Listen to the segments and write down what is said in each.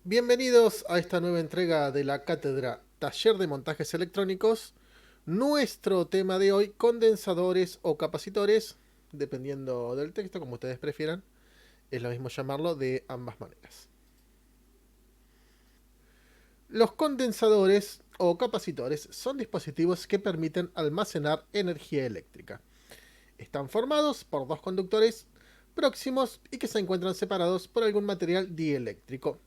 Bienvenidos a esta nueva entrega de la cátedra Taller de Montajes Electrónicos. Nuestro tema de hoy, condensadores o capacitores, dependiendo del texto, como ustedes prefieran. Es lo mismo llamarlo de ambas maneras. Los condensadores o capacitores son dispositivos que permiten almacenar energía eléctrica. Están formados por dos conductores próximos y que se encuentran separados por algún material dieléctrico.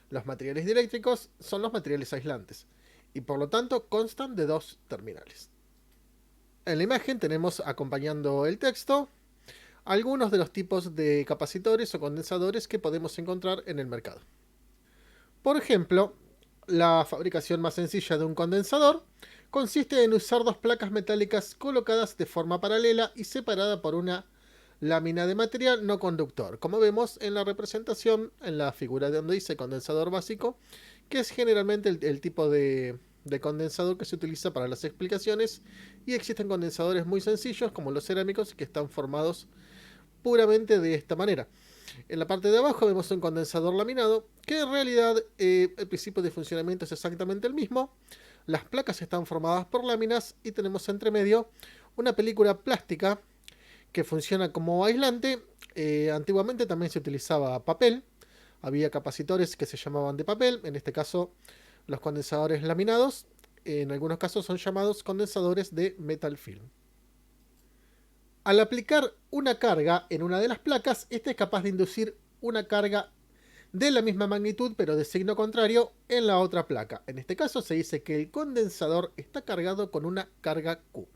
Los materiales dieléctricos son los materiales aislantes y por lo tanto constan de dos terminales. En la imagen tenemos, acompañando el texto, algunos de los tipos de capacitores o condensadores que podemos encontrar en el mercado. Por ejemplo, la fabricación más sencilla de un condensador consiste en usar dos placas metálicas colocadas de forma paralela y separada por una lámina de material no conductor, como vemos en la representación, en la figura de donde dice condensador básico, que es generalmente el tipo de condensador que se utiliza para las explicaciones, y existen condensadores muy sencillos como los cerámicos que están formados puramente de esta manera. En la parte de abajo vemos un condensador laminado, que en realidad el principio de funcionamiento es exactamente el mismo. Las placas están formadas por láminas y tenemos entre medio una película plástica que funciona como aislante. Antiguamente también se utilizaba papel. Había capacitores que se llamaban de papel. En este caso, los condensadores laminados, en algunos casos son llamados condensadores de metal film. Al aplicar una carga en una de las placas, esta es capaz de inducir una carga de la misma magnitud pero de signo contrario en la otra placa. En este caso se dice que el condensador está cargado con una carga Q.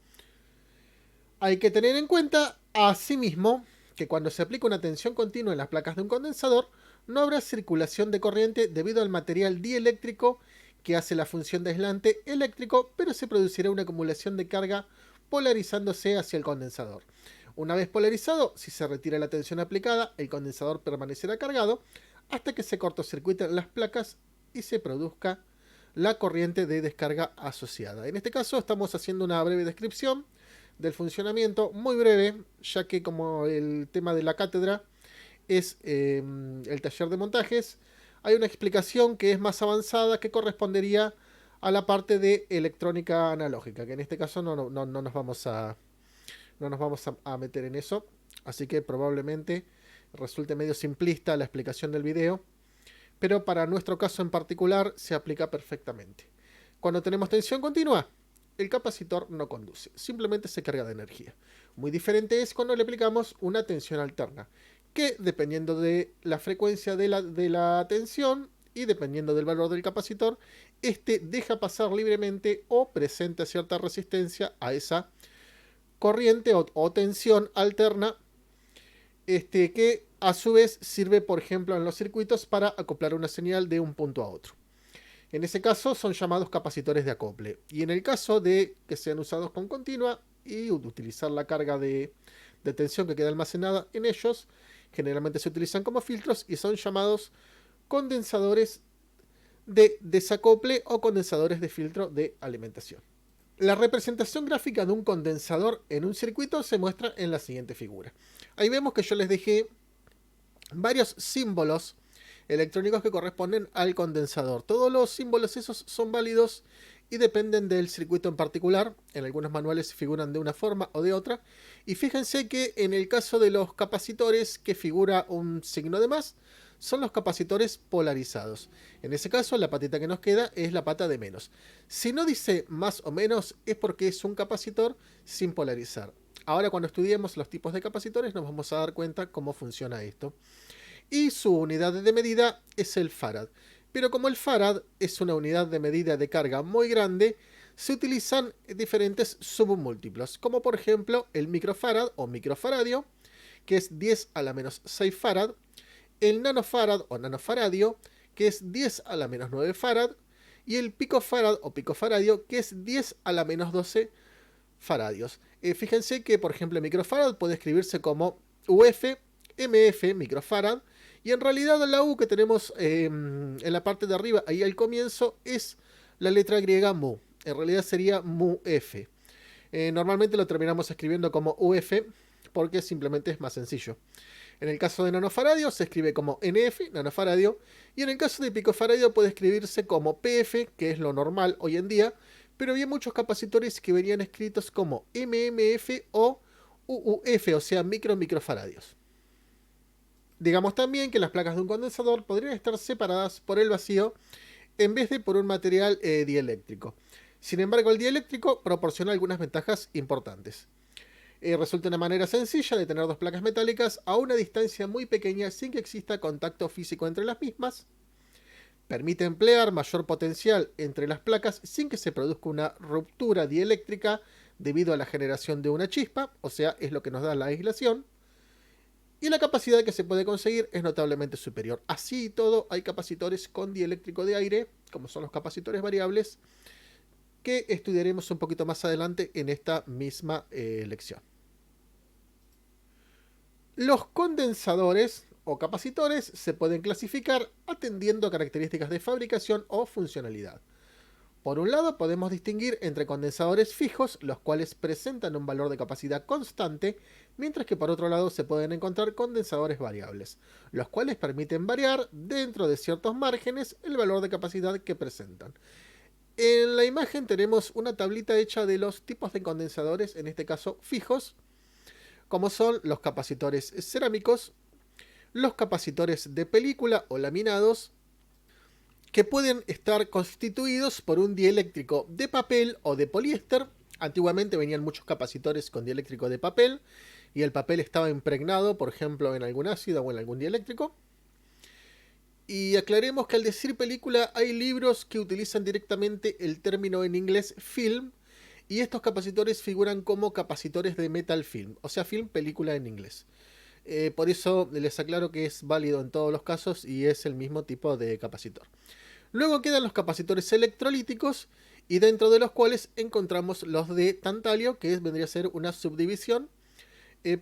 Hay que tener en cuenta, asimismo, que cuando se aplica una tensión continua en las placas de un condensador, no habrá circulación de corriente debido al material dieléctrico que hace la función de aislante eléctrico, pero se producirá una acumulación de carga polarizándose hacia el condensador. Una vez polarizado, si se retira la tensión aplicada, el condensador permanecerá cargado hasta que se cortocircuiten las placas y se produzca la corriente de descarga asociada. En este caso estamos haciendo una breve descripción del funcionamiento, muy breve, ya que como el tema de la cátedra es el taller de montajes, hay una explicación que es más avanzada que correspondería a la parte de electrónica analógica, que en este caso no nos vamos a meter en eso, así que probablemente resulte medio simplista la explicación del video, pero para nuestro caso en particular se aplica perfectamente. Cuando tenemos tensión continua, el capacitor no conduce, simplemente se carga de energía. Muy diferente es cuando le aplicamos una tensión alterna, que dependiendo de la frecuencia de la tensión y dependiendo del valor del capacitor, este deja pasar libremente o presenta cierta resistencia a esa corriente o tensión alterna, que a su vez sirve, por ejemplo, en los circuitos para acoplar una señal de un punto a otro. En ese caso son llamados capacitores de acople. Y en el caso de que sean usados con continua y utilizar la carga de tensión que queda almacenada en ellos, generalmente se utilizan como filtros y son llamados condensadores de desacople o condensadores de filtro de alimentación. La representación gráfica de un condensador en un circuito se muestra en la siguiente figura. Ahí vemos que yo les dejé varios símbolos electrónicos que corresponden al condensador. Todos los símbolos esos son válidos y dependen del circuito en particular. En algunos manuales figuran de una forma o de otra. Y fíjense que en el caso de los capacitores que figura un signo de más, son los capacitores polarizados. En ese caso la patita que nos queda es la pata de menos. Si no dice más o menos es porque es un capacitor sin polarizar. Ahora cuando estudiemos los tipos de capacitores nos vamos a dar cuenta cómo funciona esto. Y su unidad de medida es el farad. Pero como el farad es una unidad de medida de carga muy grande, se utilizan diferentes submúltiplos, como por ejemplo el microfarad o microfaradio, que es 10 a la menos 6 farad, el nanofarad o nanofaradio, que es 10 a la menos 9 farad, y el picofarad o picofaradio, que es 10 a la menos 12 faradios. Fíjense que, por ejemplo, el microfarad puede escribirse como UF, MF, microfarad, y en realidad la U que tenemos en la parte de arriba, ahí al comienzo, es la letra griega mu. En realidad sería mu-f. Normalmente lo terminamos escribiendo como UF porque simplemente es más sencillo. En el caso de nanofaradio se escribe como NF, nanofaradio, y en el caso de picofaradio puede escribirse como PF, que es lo normal hoy en día, pero había muchos capacitores que venían escritos como MMF o UUF, o sea, microfaradios. Digamos también que las placas de un condensador podrían estar separadas por el vacío en vez de por un material dieléctrico. Sin embargo, el dieléctrico proporciona algunas ventajas importantes. Resulta una manera sencilla de tener dos placas metálicas a una distancia muy pequeña sin que exista contacto físico entre las mismas. Permite emplear mayor potencial entre las placas sin que se produzca una ruptura dieléctrica debido a la generación de una chispa, o sea, es lo que nos da la aislación. Y la capacidad que se puede conseguir es notablemente superior. Así y todo, hay capacitores con dieléctrico de aire, como son los capacitores variables, que estudiaremos un poquito más adelante en esta misma lección. Los condensadores o capacitores se pueden clasificar atendiendo a características de fabricación o funcionalidad. Por un lado, podemos distinguir entre condensadores fijos, los cuales presentan un valor de capacidad constante, mientras que por otro lado se pueden encontrar condensadores variables, los cuales permiten variar dentro de ciertos márgenes el valor de capacidad que presentan. En la imagen tenemos una tablita hecha de los tipos de condensadores, en este caso fijos, como son los capacitores cerámicos, los capacitores de película o laminados, que pueden estar constituidos por un dieléctrico de papel o de poliéster. Antiguamente venían muchos capacitores con dieléctrico de papel y el papel estaba impregnado, por ejemplo, en algún ácido o en algún dieléctrico. Y aclaremos que al decir película hay libros que utilizan directamente el término en inglés film, y estos capacitores figuran como capacitores de metal film, o sea, film película en inglés. Por eso les aclaro que es válido en todos los casos y es el mismo tipo de capacitor. Luego quedan los capacitores electrolíticos, y dentro de los cuales encontramos los de tantalio, que vendría a ser una subdivisión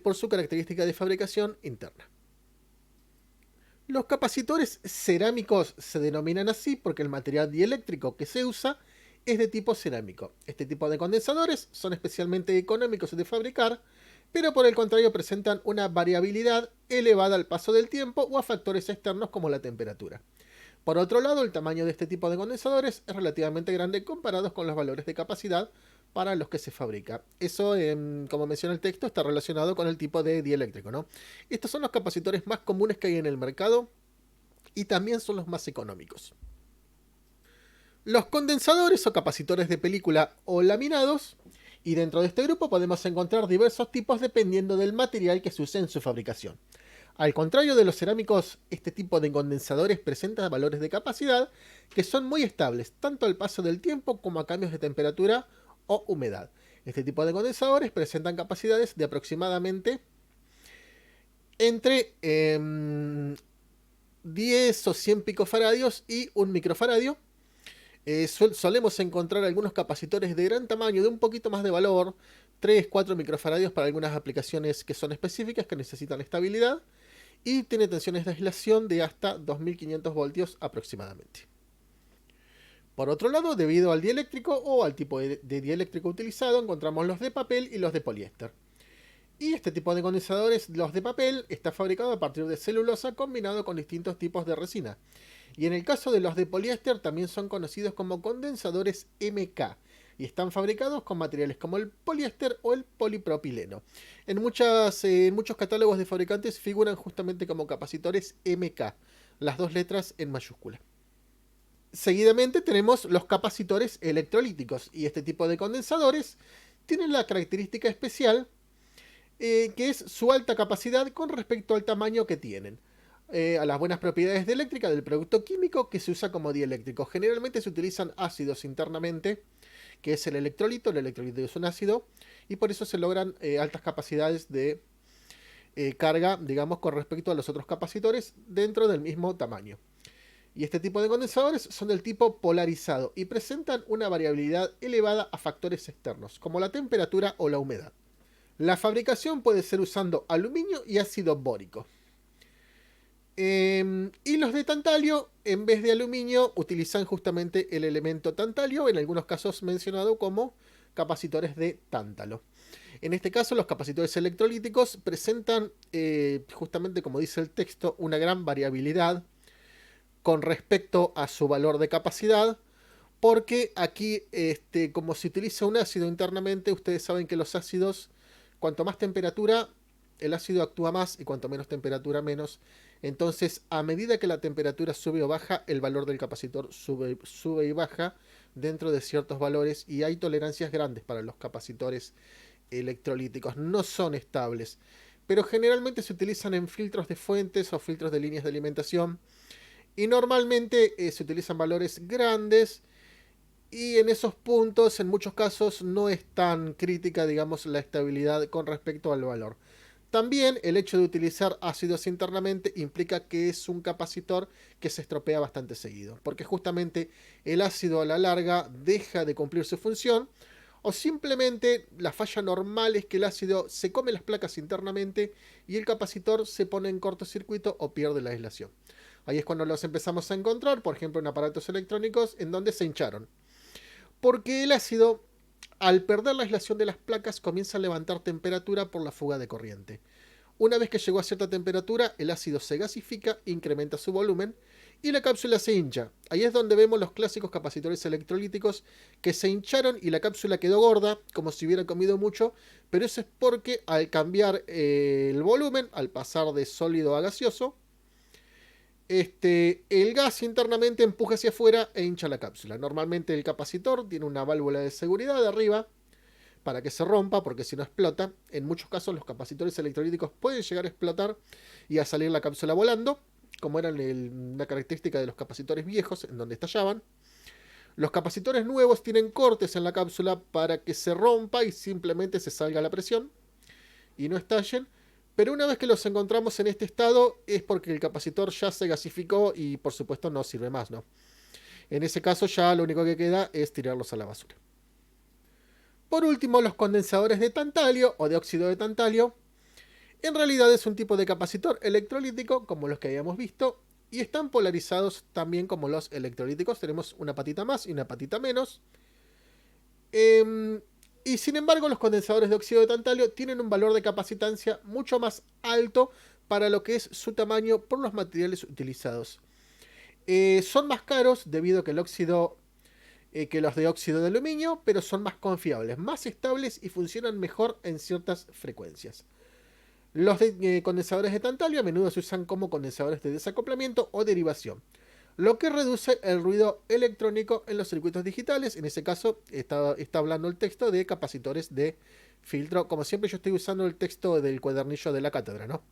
por su característica de fabricación interna. Los capacitores cerámicos se denominan así porque el material dieléctrico que se usa es de tipo cerámico. Este tipo de condensadores son especialmente económicos de fabricar, pero por el contrario presentan una variabilidad elevada al paso del tiempo o a factores externos como la temperatura. Por otro lado, el tamaño de este tipo de condensadores es relativamente grande comparados con los valores de capacidad para los que se fabrica. Eso, como menciona el texto, está relacionado con el tipo de dieléctrico, ¿no? Estos son los capacitores más comunes que hay en el mercado y también son los más económicos. Los condensadores o capacitores de película o laminados, y dentro de este grupo podemos encontrar diversos tipos dependiendo del material que se use en su fabricación. Al contrario de los cerámicos, este tipo de condensadores presenta valores de capacidad que son muy estables, tanto al paso del tiempo como a cambios de temperatura o humedad. Este tipo de condensadores presentan capacidades de aproximadamente entre 10 o 100 picofaradios y 1 microfaradio. Solemos encontrar algunos capacitores de gran tamaño, de un poquito más de valor, 3-4 microfaradios para algunas aplicaciones que son específicas, que necesitan estabilidad, y tiene tensiones de aislación de hasta 2500 voltios aproximadamente. Por otro lado, debido al dieléctrico o al tipo de dieléctrico utilizado, encontramos los de papel y los de poliéster. Y este tipo de condensadores, los de papel, está fabricado a partir de celulosa combinado con distintos tipos de resina. Y en el caso de los de poliéster también son conocidos como condensadores MK y están fabricados con materiales como el poliéster o el polipropileno. En muchos catálogos de fabricantes figuran justamente como capacitores MK, las dos letras en mayúscula. Seguidamente tenemos los capacitores electrolíticos, y este tipo de condensadores tienen la característica especial que es su alta capacidad con respecto al tamaño que tienen. A las buenas propiedades dieléctricas del producto químico que se usa como dieléctrico. Generalmente se utilizan ácidos internamente, que es el electrolito es un ácido, y por eso se logran altas capacidades de carga, digamos, con respecto a los otros capacitores dentro del mismo tamaño. Y este tipo de condensadores son del tipo polarizado y presentan una variabilidad elevada a factores externos, como la temperatura o la humedad. La fabricación puede ser usando aluminio y ácido bórico. Y los de tantalio, en vez de aluminio, utilizan justamente el elemento tantalio, en algunos casos mencionado como capacitores de tántalo. En este caso, los capacitores electrolíticos presentan, justamente como dice el texto, una gran variabilidad con respecto a su valor de capacidad, porque aquí, como se utiliza un ácido internamente, ustedes saben que los ácidos, cuanto más temperatura, el ácido actúa más, y cuanto menos temperatura, menos. Entonces, a medida que la temperatura sube o baja, el valor del capacitor sube y baja dentro de ciertos valores, y hay tolerancias grandes para los capacitores electrolíticos. No son estables, pero generalmente se utilizan en filtros de fuentes o filtros de líneas de alimentación, y normalmente se utilizan valores grandes, y en esos puntos, en muchos casos, no es tan crítica, digamos, la estabilidad con respecto al valor. También el hecho de utilizar ácidos internamente implica que es un capacitor que se estropea bastante seguido, porque justamente el ácido a la larga deja de cumplir su función, o simplemente la falla normal es que el ácido se come las placas internamente y el capacitor se pone en cortocircuito o pierde la aislación. Ahí es cuando los empezamos a encontrar, por ejemplo, en aparatos electrónicos en donde se hincharon. Porque el ácido, al perder la aislación de las placas, comienza a levantar temperatura por la fuga de corriente. Una vez que llegó a cierta temperatura, el ácido se gasifica, incrementa su volumen y la cápsula se hincha. Ahí es donde vemos los clásicos capacitores electrolíticos que se hincharon y la cápsula quedó gorda, como si hubiera comido mucho, pero eso es porque al cambiar el volumen, al pasar de sólido a gaseoso, el gas internamente empuja hacia afuera e hincha la cápsula. Normalmente el capacitor tiene una válvula de seguridad de arriba para que se rompa, porque si no explota. En muchos casos los capacitores electrolíticos pueden llegar a explotar y a salir la cápsula volando, como era una característica de los capacitores viejos en donde estallaban. Los capacitores nuevos tienen cortes en la cápsula para que se rompa y simplemente se salga la presión y no estallen. Pero una vez que los encontramos en este estado es porque el capacitor ya se gasificó y por supuesto no sirve más, ¿no? En ese caso ya lo único que queda es tirarlos a la basura. Por último, los condensadores de tantalio o de óxido de tantalio. En realidad es un tipo de capacitor electrolítico como los que habíamos visto y están polarizados también como los electrolíticos. Tenemos una patita más y una patita menos. Y sin embargo, los condensadores de óxido de tantalio tienen un valor de capacitancia mucho más alto para lo que es su tamaño por los materiales utilizados. Son más caros debido a que que los de óxido de aluminio, pero son más confiables, más estables y funcionan mejor en ciertas frecuencias. Los condensadores de tantalio a menudo se usan como condensadores de desacoplamiento o derivación, lo que reduce el ruido electrónico en los circuitos digitales. En ese caso está hablando el texto de capacitores de filtro. Como siempre yo estoy usando el texto del cuadernillo de la cátedra, ¿no?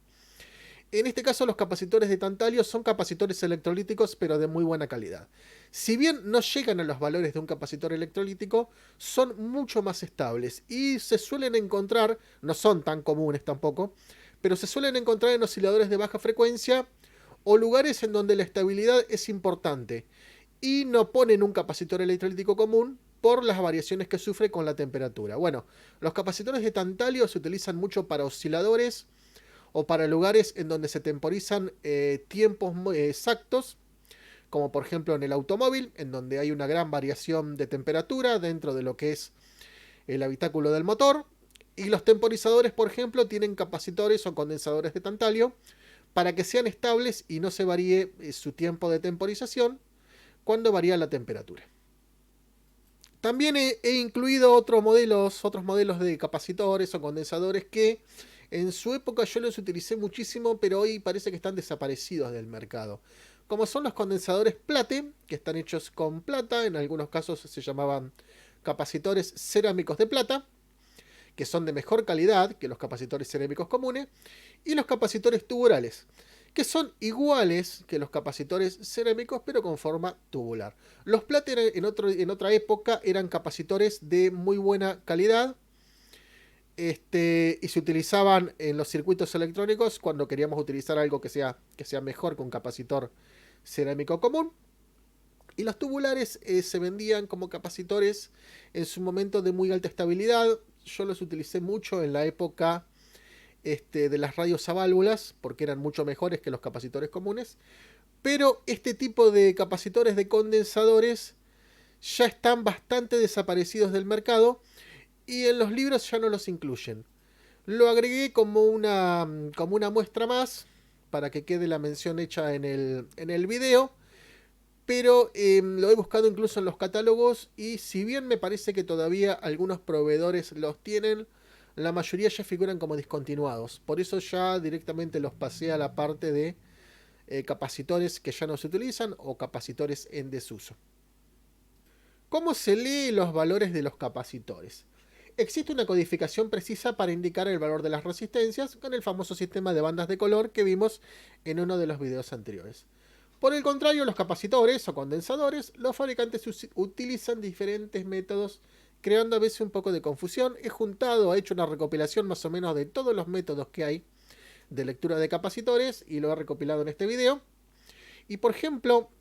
En este caso los capacitores de tantalio son capacitores electrolíticos pero de muy buena calidad. Si bien no llegan a los valores de un capacitor electrolítico, son mucho más estables y se suelen encontrar, no son tan comunes tampoco, pero se suelen encontrar en osciladores de baja frecuencia o lugares en donde la estabilidad es importante y no ponen un capacitor electrolítico común por las variaciones que sufre con la temperatura. Bueno, los capacitores de tantalio se utilizan mucho para osciladores o para lugares en donde se temporizan tiempos muy exactos, como por ejemplo en el automóvil, en donde hay una gran variación de temperatura dentro de lo que es el habitáculo del motor. Y los temporizadores, por ejemplo, tienen capacitores o condensadores de tantalio para que sean estables y no se varíe su tiempo de temporización cuando varía la temperatura. También he incluido otros modelos de capacitores o condensadores que en su época yo los utilicé muchísimo, pero hoy parece que están desaparecidos del mercado. Como son los condensadores Plate, que están hechos con plata, en algunos casos se llamaban capacitores cerámicos de plata, que son de mejor calidad que los capacitores cerámicos comunes, y los capacitores tubulares, que son iguales que los capacitores cerámicos, pero con forma tubular. Los Plate en otra época eran capacitores de muy buena calidad, y se utilizaban en los circuitos electrónicos cuando queríamos utilizar algo que sea mejor que un capacitor cerámico común. Y los tubulares se vendían como capacitores en su momento de muy alta estabilidad. Yo los utilicé mucho en la época de las radios a válvulas, porque eran mucho mejores que los capacitores comunes. Pero este tipo de capacitores de condensadores ya están bastante desaparecidos del mercado. y en los libros ya no los incluyen. Lo agregué como una muestra más para que quede la mención hecha en el video, pero lo he buscado incluso en los catálogos y si bien me parece que todavía algunos proveedores los tienen, la mayoría ya figuran como discontinuados. Por eso ya directamente los pasé a la parte de capacitores que ya no se utilizan o capacitores en desuso. ¿Cómo se lee los valores de los capacitores? Existe una codificación precisa para indicar el valor de las resistencias con el famoso sistema de bandas de color que vimos en uno de los videos anteriores. Por el contrario, los capacitores o condensadores, los fabricantes utilizan diferentes métodos, creando a veces un poco de confusión. He juntado, he hecho una recopilación más o menos de todos los métodos que hay de lectura de capacitores y lo he recopilado en este video. Y por ejemplo,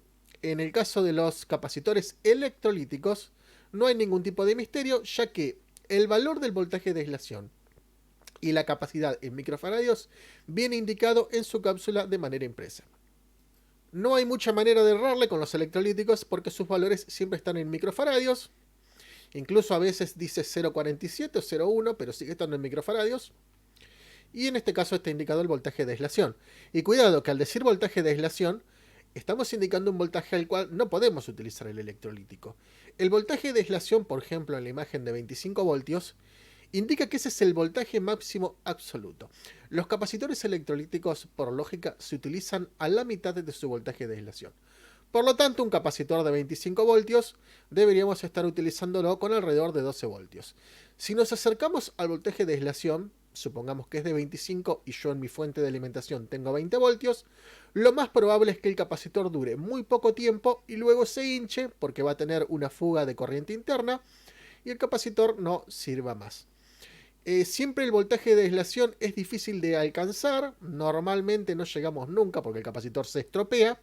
en el caso de los capacitores electrolíticos, no hay ningún tipo de misterio, ya que el valor del voltaje de aislación y la capacidad en microfaradios viene indicado en su cápsula de manera impresa. No hay mucha manera de errarle con los electrolíticos porque sus valores siempre están en microfaradios. Incluso a veces dice 0.47 o 0.1, pero sigue estando en microfaradios. Y en este caso está indicado el voltaje de aislación. Y cuidado que al decir voltaje de aislación, estamos indicando un voltaje al cual no podemos utilizar el electrolítico. El voltaje de aislación, por ejemplo, en la imagen de 25 voltios, indica que ese es el voltaje máximo absoluto. Los capacitores electrolíticos, por lógica, se utilizan a la mitad de su voltaje de aislación. Por lo tanto, un capacitor de 25 voltios deberíamos estar utilizándolo con alrededor de 12 voltios. Si nos acercamos al voltaje de aislación, supongamos que es de 25 y yo en mi fuente de alimentación tengo 20 voltios, lo más probable es que el capacitor dure muy poco tiempo y luego se hinche porque va a tener una fuga de corriente interna y el capacitor no sirva más. Siempre el voltaje de aislación es difícil de alcanzar, normalmente no llegamos nunca porque el capacitor se estropea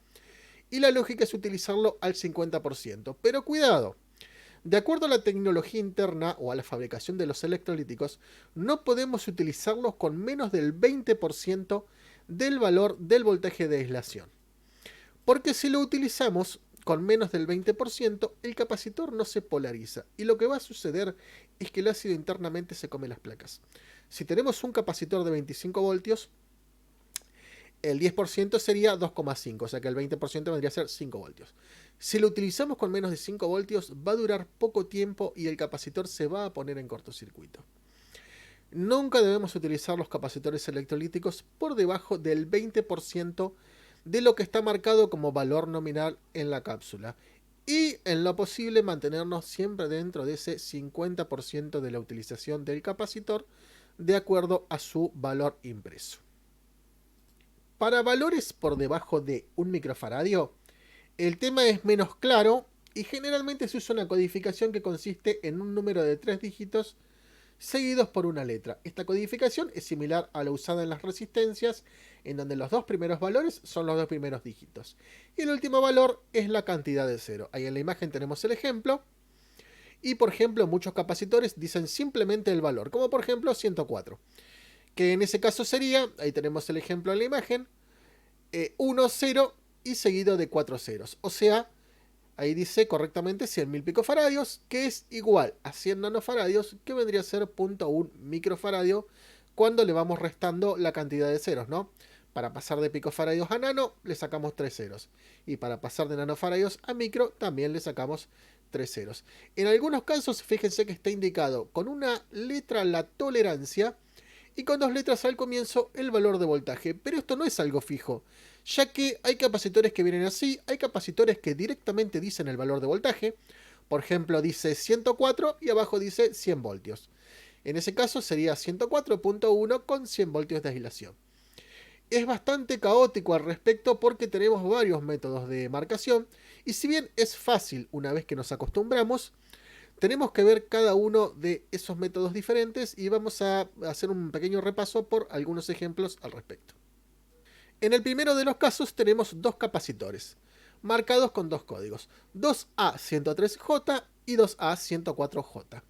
y la lógica es utilizarlo al 50%. Pero cuidado, de acuerdo a la tecnología interna o a la fabricación de los electrolíticos, no podemos utilizarlos con menos del 20% del valor del voltaje de aislación. Porque si lo utilizamos con menos del 20%, el capacitor no se polariza y lo que va a suceder es que el ácido internamente se come las placas. Si tenemos un capacitor de 25 voltios, el 10% sería 2,5, o sea que el 20% vendría a ser 5 voltios. Si lo utilizamos con menos de 5 voltios, va a durar poco tiempo y el capacitor se va a poner en cortocircuito. Nunca debemos utilizar los capacitores electrolíticos por debajo del 20% de lo que está marcado como valor nominal en la cápsula. Y en lo posible mantenernos siempre dentro de ese 50% de la utilización del capacitor de acuerdo a su valor impreso. Para valores por debajo de 1 microfaradio, el tema es menos claro y generalmente se usa una codificación que consiste en un número de 3 dígitos seguidos por una letra. Esta codificación es similar a la usada en las resistencias, en donde los dos primeros valores son los dos primeros dígitos. Y el último valor es la cantidad de cero. Ahí en la imagen tenemos el ejemplo. Y por ejemplo, muchos capacitores dicen simplemente el valor, como por ejemplo 104. Que en ese caso sería, ahí tenemos el ejemplo en la imagen, 1, 0 y seguido de 4 ceros. O sea, ahí dice correctamente 100.000 picofaradios, que es igual a 100 nanofaradios, que vendría a ser 0.1 microfaradio cuando le vamos restando la cantidad de ceros, ¿no? Para pasar de picofaradios a nano, le sacamos 3 ceros. Y para pasar de nanofaradios a micro, también le sacamos 3 ceros. En algunos casos, fíjense que está indicado con una letra la tolerancia y con 2 letras al comienzo el valor de voltaje. Pero esto no es algo fijo, ya que hay capacitores que vienen así, hay capacitores que directamente dicen el valor de voltaje. Por ejemplo, dice 104 y abajo dice 100 voltios. En ese caso sería 104.1 con 100 voltios de aislación. Es bastante caótico al respecto porque tenemos varios métodos de marcación y si bien es fácil una vez que nos acostumbramos, tenemos que ver cada uno de esos métodos diferentes y vamos a hacer un pequeño repaso por algunos ejemplos al respecto. En el primero de los casos tenemos dos capacitores, marcados con dos códigos, 2A103J y 2A104J.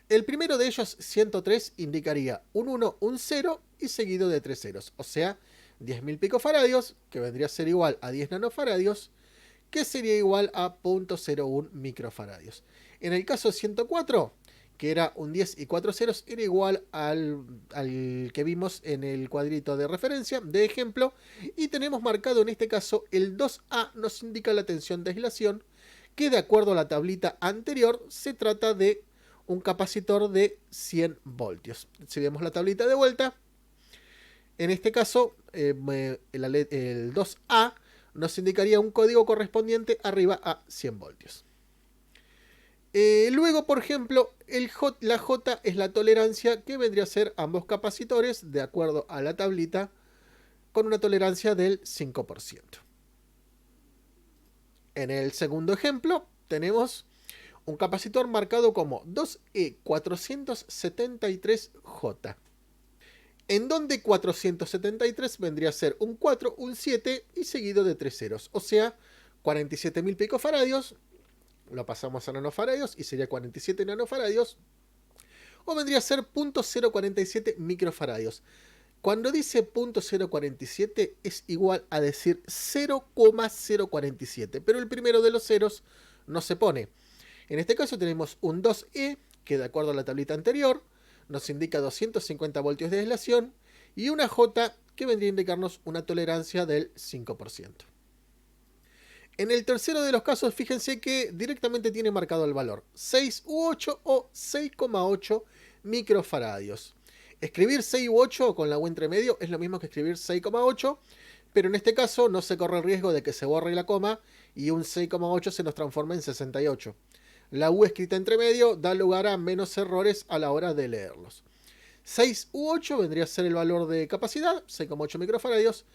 El primero de ellos, 103, indicaría un 1, un 0 y seguido de 3 ceros, o sea, 10.000 picofaradios, que vendría a ser igual a 10 nanofaradios, que sería igual a 0.01 microfaradios. En el caso de 104, que era un 10 y 4 ceros, era igual al que vimos en el cuadrito de referencia, de ejemplo, y tenemos marcado en este caso el 2A nos indica la tensión de aislación, que de acuerdo a la tablita anterior se trata de un capacitor de 100 voltios. Si vemos la tablita de vuelta, en este caso el 2A nos indicaría un código correspondiente arriba a 100 voltios. Luego, por ejemplo, la J es la tolerancia que vendría a ser ambos capacitores, de acuerdo a la tablita, con una tolerancia del 5%. En el segundo ejemplo, tenemos un capacitor marcado como 2E473J, en donde 473 vendría a ser un 4, un 7 y seguido de 3 ceros, o sea, 47.000 picofaradios. Lo pasamos a nanofaradios y sería 47 nanofaradios. O vendría a ser 0.047 microfaradios. Cuando dice 0.047 es igual a decir 0,047. Pero el primero de los ceros no se pone. En este caso tenemos un 2E, que de acuerdo a la tablita anterior, nos indica 250 voltios de aislación. Y una J, que vendría a indicarnos una tolerancia del 5%. En el tercero de los casos, fíjense que directamente tiene marcado el valor 6 u 8 o 6,8 microfaradios. Escribir 6 u 8 con la U entre medio es lo mismo que escribir 6,8, pero en este caso no se corre el riesgo de que se borre la coma y un 6,8 se nos transforme en 68. La U escrita entre medio da lugar a menos errores a la hora de leerlos. 6 u 8 vendría a ser el valor de capacidad, 6,8 microfaradios.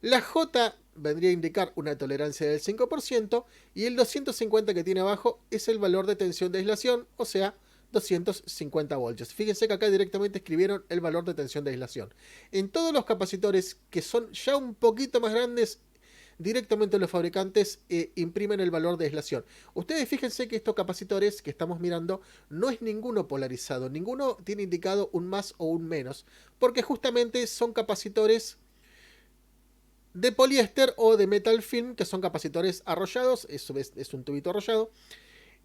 La J vendría a indicar una tolerancia del 5% y el 250 que tiene abajo es el valor de tensión de aislación, o sea, 250 voltios. Fíjense que acá directamente escribieron el valor de tensión de aislación. En todos los capacitores que son ya un poquito más grandes, directamente los fabricantes imprimen el valor de aislación. Ustedes fíjense que estos capacitores que estamos mirando no es ninguno polarizado, ninguno tiene indicado un más o un menos, porque justamente son capacitores de poliéster o de metal film, que son capacitores arrollados, es un tubito arrollado,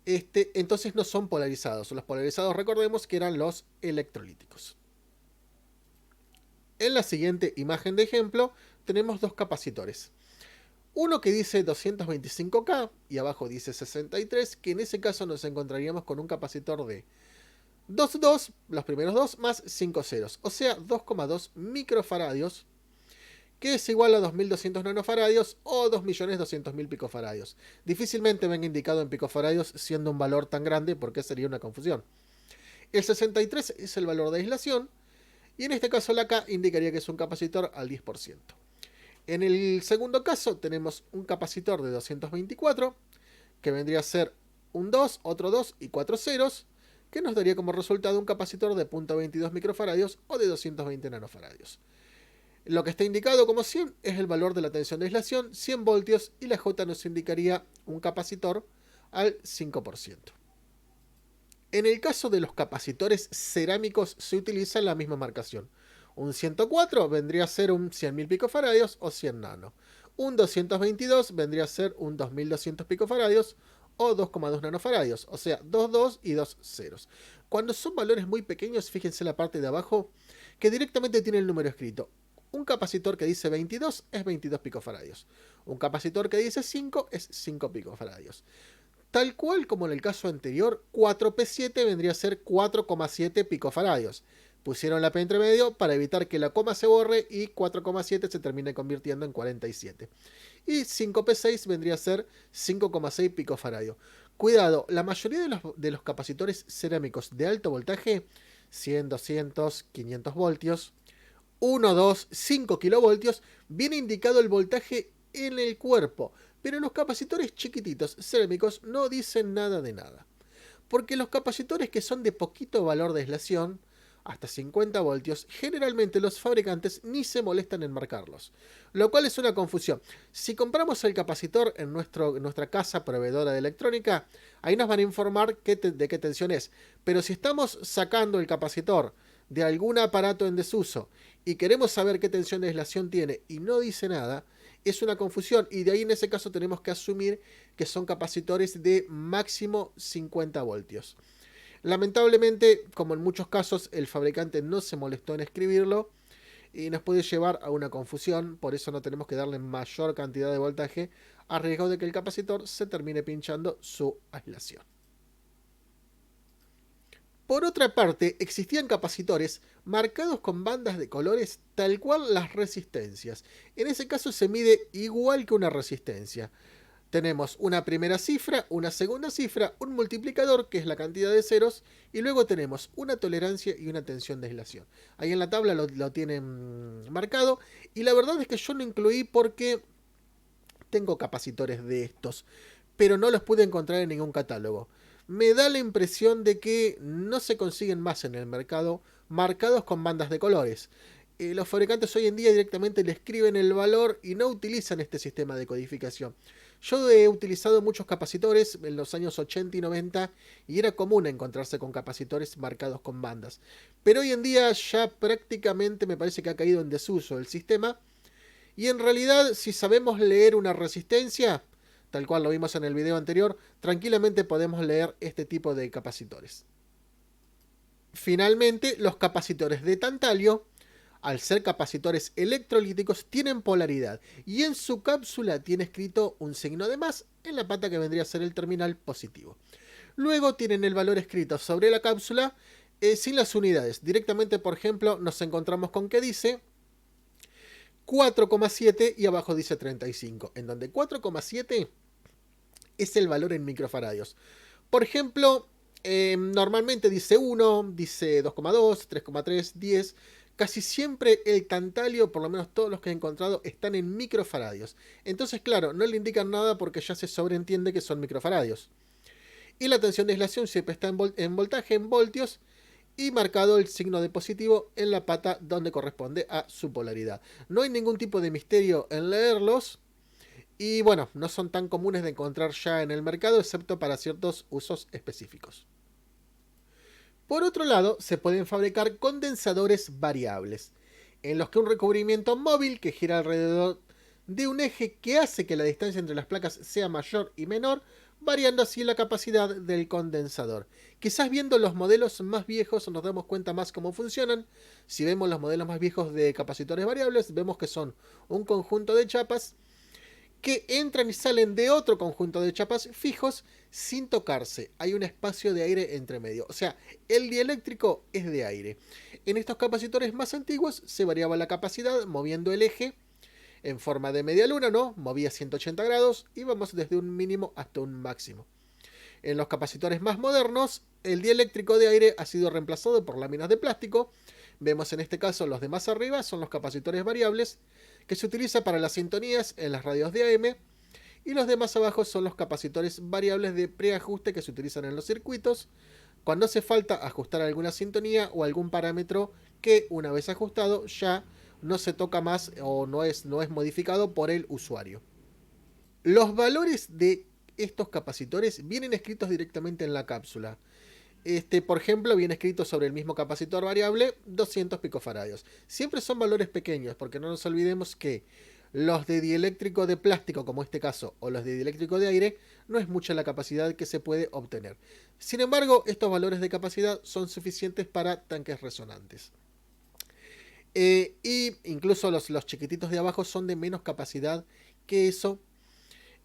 entonces no son polarizados. Los polarizados, recordemos que eran los electrolíticos. En la siguiente imagen de ejemplo tenemos dos capacitores. Uno que dice 225K y abajo dice 63, que en ese caso nos encontraríamos con un capacitor de 2,2, los primeros dos, más 5 ceros, o sea, 2,2 microfaradios, que es igual a 2200 nanofaradios o 2.200.000 picofaradios. Difícilmente venga indicado en picofaradios siendo un valor tan grande porque sería una confusión. El 63 es el valor de aislación y en este caso la K indicaría que es un capacitor al 10%. En el segundo caso tenemos un capacitor de 224 que vendría a ser un 2, otro 2 y 4 ceros, que nos daría como resultado un capacitor de 0.22 microfaradios o de 220 nanofaradios. Lo que está indicado como 100 es el valor de la tensión de aislación, 100 voltios, y la J nos indicaría un capacitor al 5%. En el caso de los capacitores cerámicos se utiliza la misma marcación. Un 104 vendría a ser un 100.000 picofaradios o 100 nano. Un 222 vendría a ser un 2.200 picofaradios o 2,2 nanofaradios, o sea, 2 y 2 ceros. Cuando son valores muy pequeños, fíjense la parte de abajo que directamente tiene el número escrito. Un capacitor que dice 22 es 22 picofaradios. Un capacitor que dice 5 es 5 picofaradios. Tal cual como en el caso anterior, 4P7 vendría a ser 4,7 picofaradios. Pusieron la P entre medio para evitar que la coma se borre y 4,7 se termine convirtiendo en 47. Y 5P6 vendría a ser 5,6 picofaradios. Cuidado, la mayoría de los capacitores cerámicos de alto voltaje, 100, 200, 500 voltios, 1, 2, 5 kilovoltios, viene indicado el voltaje en el cuerpo, pero los capacitores chiquititos cerámicos no dicen nada de nada. Porque los capacitores que son de poquito valor de aislación, hasta 50 voltios, generalmente los fabricantes ni se molestan en marcarlos, lo cual es una confusión. Si compramos el capacitor en nuestra casa proveedora de electrónica, ahí nos van a informar de qué tensión es, pero si estamos sacando el capacitor de algún aparato en desuso y queremos saber qué tensión de aislación tiene y no dice nada, es una confusión, y de ahí en ese caso tenemos que asumir que son capacitores de máximo 50 voltios. Lamentablemente, como en muchos casos, el fabricante no se molestó en escribirlo y nos puede llevar a una confusión, por eso no tenemos que darle mayor cantidad de voltaje a riesgo de que el capacitor se termine pinchando su aislación. Por otra parte, existían capacitores marcados con bandas de colores tal cual las resistencias. En ese caso se mide igual que una resistencia. Tenemos una primera cifra, una segunda cifra, un multiplicador, que es la cantidad de ceros, y luego tenemos una tolerancia y una tensión de aislación. Ahí en la tabla lo tienen marcado, y la verdad es que yo lo incluí porque tengo capacitores de estos, pero no los pude encontrar en ningún catálogo. Me da la impresión de que no se consiguen más en el mercado marcados con bandas de colores. Los fabricantes hoy en día directamente le escriben el valor y no utilizan este sistema de codificación. Yo he utilizado muchos capacitores en los años 80 y 90 y era común encontrarse con capacitores marcados con bandas. Pero hoy en día ya prácticamente me parece que ha caído en desuso el sistema. Y en realidad, si sabemos leer una resistencia, tal cual lo vimos en el video anterior, tranquilamente podemos leer este tipo de capacitores. Finalmente, los capacitores de tantalio, al ser capacitores electrolíticos, tienen polaridad y en su cápsula tiene escrito un signo de más en la pata que vendría a ser el terminal positivo. Luego tienen el valor escrito sobre la cápsula sin las unidades. Directamente, por ejemplo, nos encontramos con que dice 4,7 y abajo dice 35, en donde 4,7 es el valor en microfaradios. Por ejemplo, normalmente dice 1, dice 2,2, 3,3, 10. Casi siempre el tantalio, por lo menos todos los que he encontrado, están en microfaradios. Entonces, claro, no le indican nada porque ya se sobreentiende que son microfaradios. Y la tensión de aislación siempre está en voltaje, en voltios, y marcado el signo de positivo en la pata donde corresponde a su polaridad. No hay ningún tipo de misterio en leerlos. Y bueno, no son tan comunes de encontrar ya en el mercado, excepto para ciertos usos específicos. Por otro lado, se pueden fabricar condensadores variables, en los que un recubrimiento móvil que gira alrededor de un eje que hace que la distancia entre las placas sea mayor y menor, variando así la capacidad del condensador. Quizás viendo los modelos más viejos nos damos cuenta más cómo funcionan. Si vemos los modelos más viejos de capacitores variables, vemos que son un conjunto de chapas que entran y salen de otro conjunto de chapas fijos sin tocarse. Hay un espacio de aire entre medio. O sea, el dieléctrico es de aire. En estos capacitores más antiguos se variaba la capacidad moviendo el eje en forma de media luna, ¿no? Movía 180 grados y vamos desde un mínimo hasta un máximo. En los capacitores más modernos, el dieléctrico de aire ha sido reemplazado por láminas de plástico. Vemos en este caso los de más arriba son los capacitores variables que se utiliza para las sintonías en las radios de AM, y los de más abajo son los capacitores variables de preajuste que se utilizan en los circuitos cuando hace falta ajustar alguna sintonía o algún parámetro que una vez ajustado ya no se toca más o no es modificado por el usuario. Los valores de estos capacitores vienen escritos directamente en la cápsula. Por ejemplo, viene escrito sobre el mismo capacitor variable 200 picofaradios. Siempre son valores pequeños, porque no nos olvidemos que los de dieléctrico de plástico, como este caso, o los de dieléctrico de aire, no es mucha la capacidad que se puede obtener. Sin embargo, estos valores de capacidad son suficientes para tanques resonantes. Y incluso los chiquititos de abajo son de menos capacidad que eso,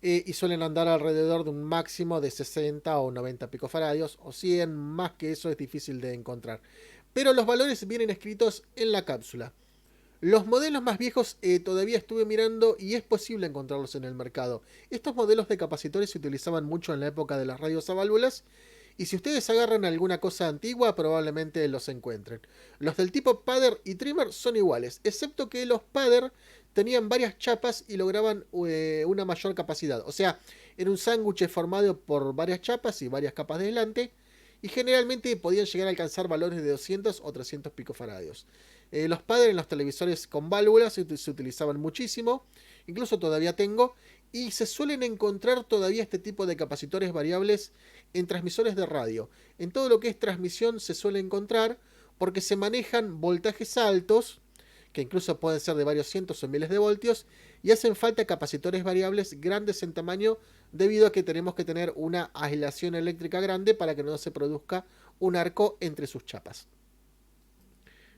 y suelen andar alrededor de un máximo de 60 o 90 picofaradios, o 100, más que eso es difícil de encontrar. Pero los valores vienen escritos en la cápsula. Los modelos más viejos todavía estuve mirando y es posible encontrarlos en el mercado. Estos modelos de capacitores se utilizaban mucho en la época de las radios a válvulas, y si ustedes agarran alguna cosa antigua probablemente los encuentren. Los del tipo Padder y Trimmer son iguales, excepto que los Padder tenían varias chapas y lograban una mayor capacidad. O sea, era un sándwich formado por varias chapas y varias capas de aislante, y generalmente podían llegar a alcanzar valores de 200 o 300 picofaradios. Los Padder en los televisores con válvulas se utilizaban muchísimo, incluso todavía tengo, y se suelen encontrar todavía este tipo de capacitores variables en transmisores de radio. En todo lo que es transmisión se suele encontrar porque se manejan voltajes altos, que incluso pueden ser de varios cientos o miles de voltios, y hacen falta capacitores variables grandes en tamaño debido a que tenemos que tener una aislación eléctrica grande para que no se produzca un arco entre sus chapas.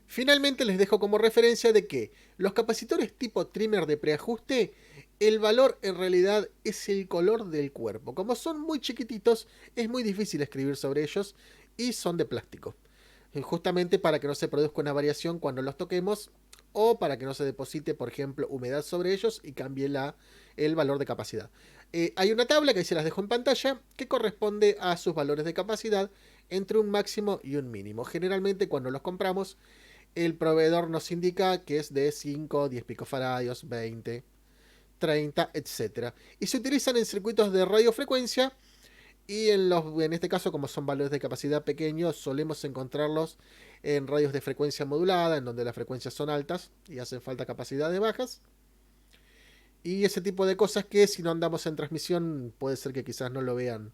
Finalmente les dejo como referencia de que los capacitores tipo trimmer de preajuste, el valor en realidad es el color del cuerpo. Como son muy chiquititos, es muy difícil escribir sobre ellos y son de plástico. Justamente para que no se produzca una variación cuando los toquemos o para que no se deposite, por ejemplo, humedad sobre ellos y cambie el valor de capacidad. Hay una tabla que ahí se las dejo en pantalla que corresponde a sus valores de capacidad entre un máximo y un mínimo. Generalmente cuando los compramos el proveedor nos indica que es de 5, 10 picofaradios, 20, 30, etc. Y se utilizan en circuitos de radiofrecuencia y en este caso, como son valores de capacidad pequeños, solemos encontrarlos en radios de frecuencia modulada, en donde las frecuencias son altas y hacen falta capacidades bajas. Y ese tipo de cosas que si no andamos en transmisión puede ser que quizás no lo vean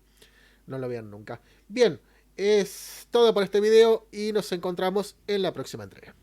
nunca. Bien, es todo por este video y nos encontramos en la próxima entrega.